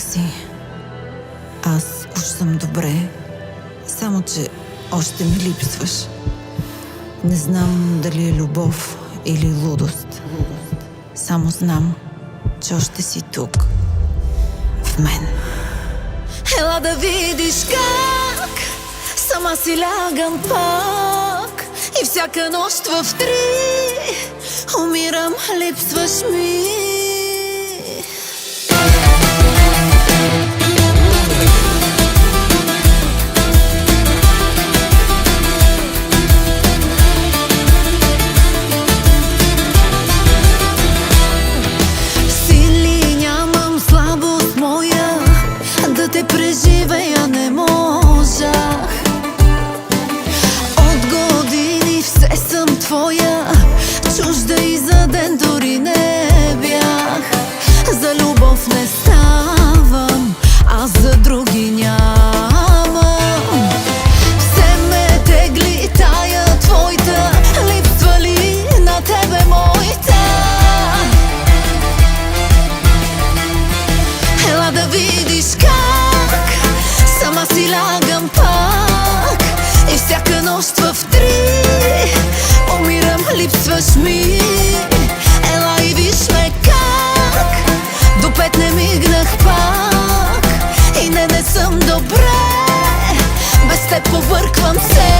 как си? Аз уж съм добре, само че още ми липсваш. Не знам дали е любов или лудост. Само знам, че още си тук, в мен. Ела да видиш как сама си лягам пак и всяка нощ в 3 умирам, липсваш ми. Сили нямам, слабост моя, да те преживея не можах. От години все съм твоя, чужда и за ден дори не бях. За любов не ставам, аз за други нямам. Все ме тегли тая твоята, липсва ли на тебе моята? Ела да видиш как сама си лягам пак и всяка нощ в 3 умирам, липсваш ми. Ела и виж ме как до 5 не мигнах пак и не съм добре, без теб побърквам се.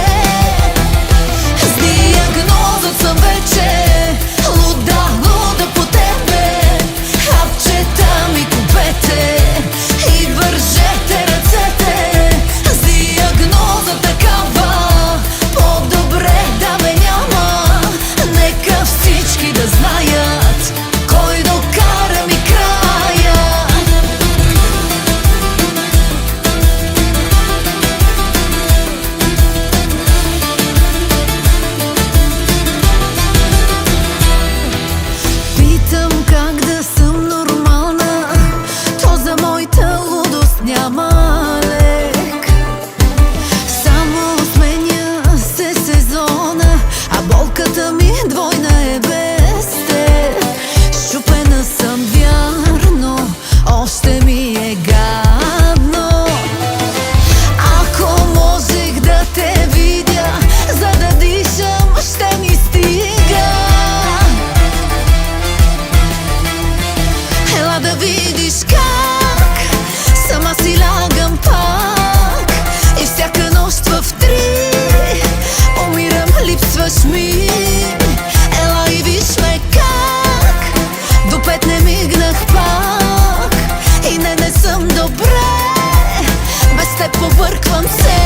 С диагноза съм вече луда, луда по тебе. Хапчета ми купете и вържете ръцете. С диагноза такава по-добре да ме няма. Нека всички да знаят кой докара ми края. Питам как да съм нормална, то за моята лудост няма лек. Само сменя се сезона, а болката ми двойна е без теб. Счупена съм, вярно, още ми е гадно. Ако можех да те видя, за да дишам, ще ми стига. Ела да видиш как сама си лягам пак и всяка нощ в 3 умирам, липсваш ми. Ела и виж ме как до 5 не мигнах пак и не съм добре, без теб побърквам се.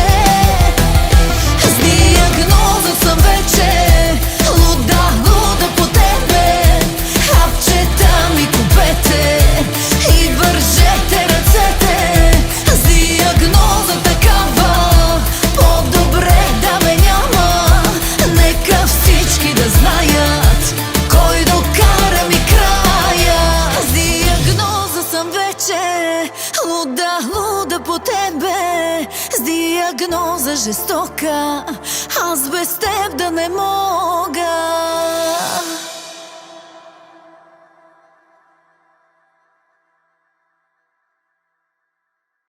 С диагноза съм вече луда, луда по тебе. Хапчета ми купете и вържете ръцете. С диагноза такава по-добре да ме няма. Нека всички да знаят кой докара ми края. С диагноза съм вече луда, луда по тебе. С диагноза жестока, аз без теб да не мога.